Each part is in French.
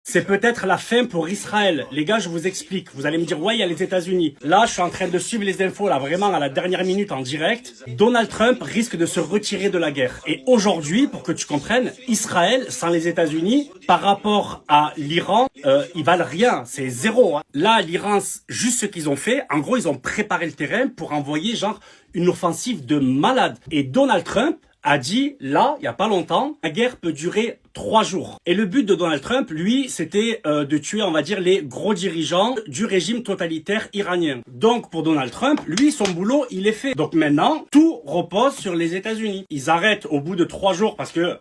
c'est peut-être la fin pour Israël. Les gars, je vous explique. Vous allez me dire, ouais, il y a les États-Unis. Là, je suis en train de suivre les infos, là, vraiment à la dernière minute en direct. Donald Trump risque de se retirer de la guerre. Et aujourd'hui, pour que tu comprennes, Israël, sans les États-Unis, par rapport à l'Iran, ils valent rien. C'est zéro. Hein. Là, l'Iran, juste ce qu'ils ont fait, en gros, ils ont préparé le terrain pour envoyer, genre, une offensive de malade. Et Donald Trump a dit, là, il y a pas longtemps, la guerre peut durer 3 jours. Et le but de Donald Trump, lui, c'était de tuer, on va dire, les gros dirigeants du régime totalitaire iranien. Donc, pour Donald Trump, lui, son boulot, il est fait. Donc maintenant, tout repose sur les États-Unis. Ils arrêtent au bout de 3 jours parce que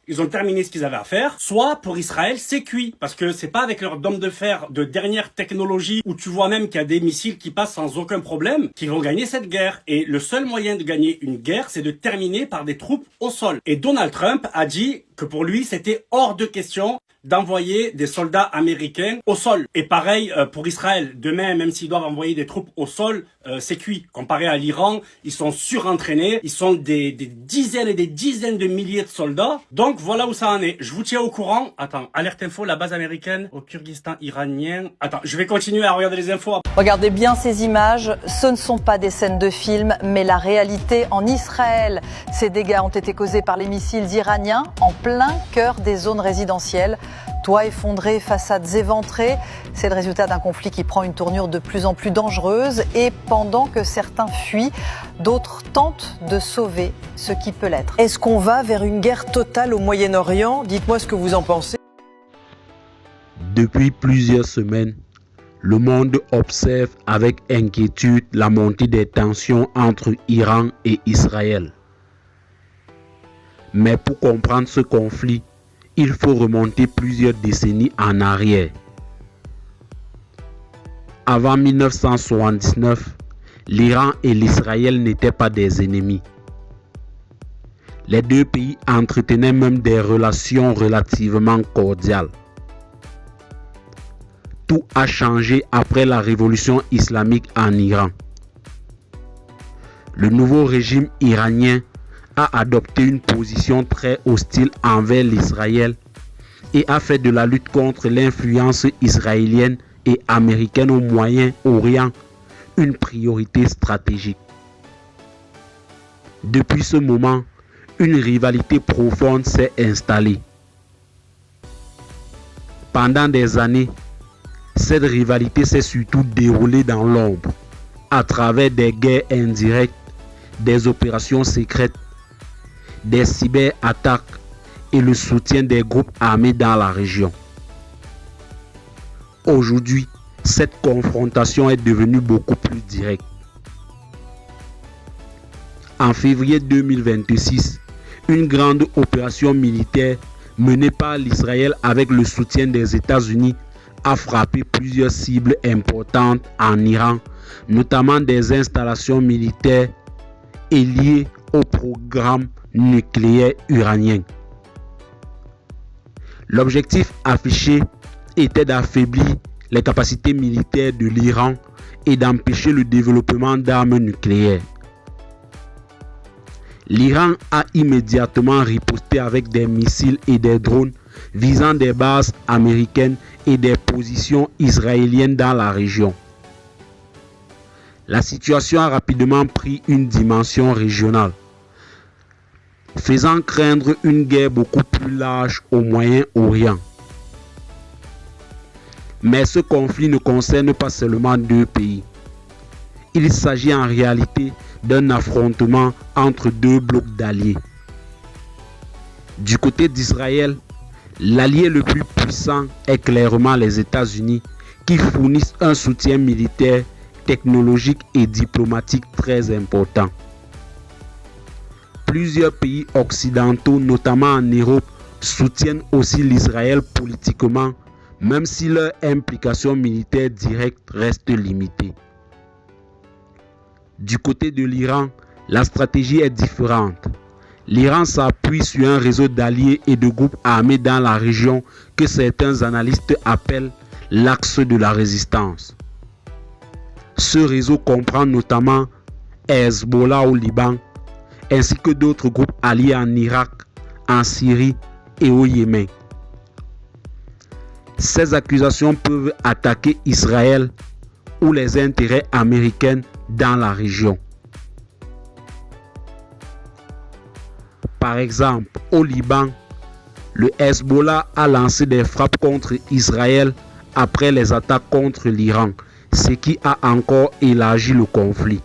ils ont terminé ce qu'ils avaient à faire. Soit pour Israël, c'est cuit. Parce que c'est pas avec leur dôme de fer de dernière technologie où tu vois même qu'il y a des missiles qui passent sans aucun problème qu'ils vont gagner cette guerre. Et le seul moyen de gagner une guerre, c'est de terminer par des troupes au sol. Et Donald Trump a dit que pour lui, c'était hors de question d'envoyer des soldats américains au sol. Et pareil pour Israël. Demain, même s'ils doivent envoyer des troupes au sol, c'est cuit. Comparé à l'Iran, ils sont surentraînés. Ils sont des dizaines et des dizaines de milliers de soldats. Donc voilà où ça en est. Je vous tiens au courant. Attends, alerte info, la base américaine au Kyrgyzstan iranien. Attends, je vais continuer à regarder les infos. Regardez bien ces images. Ce ne sont pas des scènes de film, mais la réalité en Israël. Ces dégâts ont été causés par les missiles iraniens en plein cœur des zones résidentielles. Toits effondrés, façades éventrées, c'est le résultat d'un conflit qui prend une tournure de plus en plus dangereuse et pendant que certains fuient, d'autres tentent de sauver ce qui peut l'être. Est-ce qu'on va vers une guerre totale au Moyen-Orient? Dites-moi ce que vous en pensez. Depuis plusieurs semaines, le monde observe avec inquiétude la montée des tensions entre Iran et Israël. Mais pour comprendre ce conflit, il faut remonter plusieurs décennies en arrière. Avant 1979, l'Iran et l'Israël n'étaient pas des ennemis. Les deux pays entretenaient même des relations relativement cordiales. Tout a changé après la révolution islamique en Iran. Le nouveau régime iranien a adopté une position très hostile envers l'Israël et a fait de la lutte contre l'influence israélienne et américaine au Moyen-Orient une priorité stratégique. Depuis ce moment, une rivalité profonde s'est installée. Pendant des années, cette rivalité s'est surtout déroulée dans l'ombre, à travers des guerres indirectes, des opérations secrètes, des cyberattaques et le soutien des groupes armés dans la région. Aujourd'hui, cette confrontation est devenue beaucoup plus directe. En février 2026, une grande opération militaire menée par l'Israël avec le soutien des États-Unis a frappé plusieurs cibles importantes en Iran, notamment des installations militaires et liées au programme nucléaire iranien. L'objectif affiché était d'affaiblir les capacités militaires de l'Iran et d'empêcher le développement d'armes nucléaires. L'Iran a immédiatement riposté avec des missiles et des drones visant des bases américaines et des positions israéliennes dans la région. La situation a rapidement pris une dimension régionale, faisant craindre une guerre beaucoup plus large au Moyen-Orient. Mais ce conflit ne concerne pas seulement deux pays. Il s'agit en réalité d'un affrontement entre deux blocs d'alliés. Du côté d'Israël, l'allié le plus puissant est clairement les États-Unis, qui fournissent un soutien militaire, technologique et diplomatique très important. Plusieurs pays occidentaux, notamment en Europe, soutiennent aussi l'Israël politiquement, même si leur implication militaire directe reste limitée. Du côté de l'Iran, la stratégie est différente. L'Iran s'appuie sur un réseau d'alliés et de groupes armés dans la région que certains analystes appellent l'axe de la résistance. Ce réseau comprend notamment Hezbollah au Liban, ainsi que d'autres groupes alliés en Irak, en Syrie et au Yémen. Ces accusations peuvent attaquer Israël ou les intérêts américains dans la région. Par exemple, au Liban, le Hezbollah a lancé des frappes contre Israël après les attaques contre l'Iran, ce qui a encore élargi le conflit.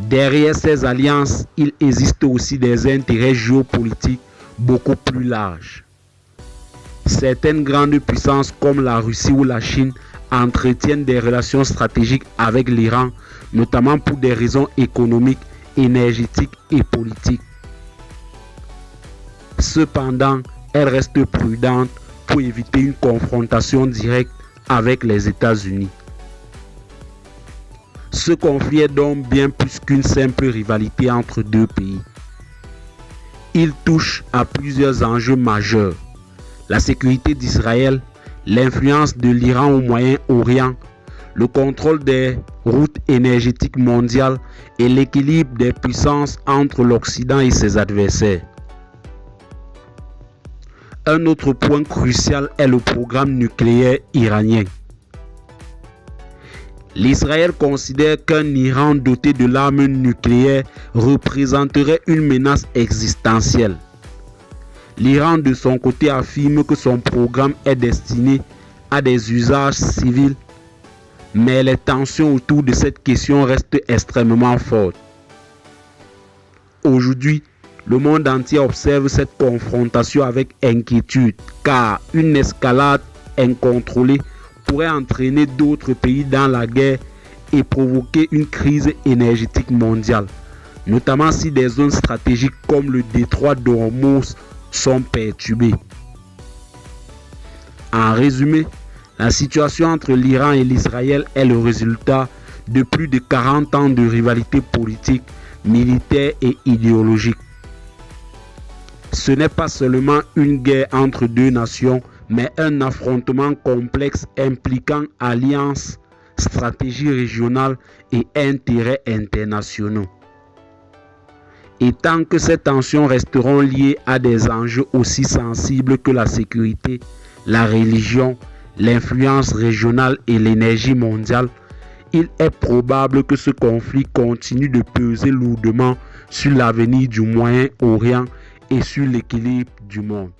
Derrière ces alliances, il existe aussi des intérêts géopolitiques beaucoup plus larges. Certaines grandes puissances comme la Russie ou la Chine entretiennent des relations stratégiques avec l'Iran, notamment pour des raisons économiques, énergétiques et politiques. Cependant, elles restent prudentes pour éviter une confrontation directe avec les États-Unis. Ce conflit est donc bien plus qu'une simple rivalité entre deux pays. Il touche à plusieurs enjeux majeurs: la sécurité d'Israël, l'influence de l'Iran au Moyen-Orient, le contrôle des routes énergétiques mondiales et l'équilibre des puissances entre l'Occident et ses adversaires. Un autre point crucial est le programme nucléaire iranien. L'Israël considère qu'un Iran doté de l'arme nucléaire représenterait une menace existentielle. L'Iran, de son côté, affirme que son programme est destiné à des usages civils, mais les tensions autour de cette question restent extrêmement fortes. Aujourd'hui, le monde entier observe cette confrontation avec inquiétude, car une escalade incontrôlée pourrait entraîner d'autres pays dans la guerre et provoquer une crise énergétique mondiale, notamment si des zones stratégiques comme le détroit d'Ormuz sont perturbées. En résumé, la situation entre l'Iran et l'Israël est le résultat de plus de 40 ans de rivalité politique, militaire et idéologique. Ce n'est pas seulement une guerre entre deux nations, mais un affrontement complexe impliquant alliances, stratégies régionales et intérêts internationaux. Et tant que ces tensions resteront liées à des enjeux aussi sensibles que la sécurité, la religion, l'influence régionale et l'énergie mondiale, il est probable que ce conflit continue de peser lourdement sur l'avenir du Moyen-Orient et sur l'équilibre du monde.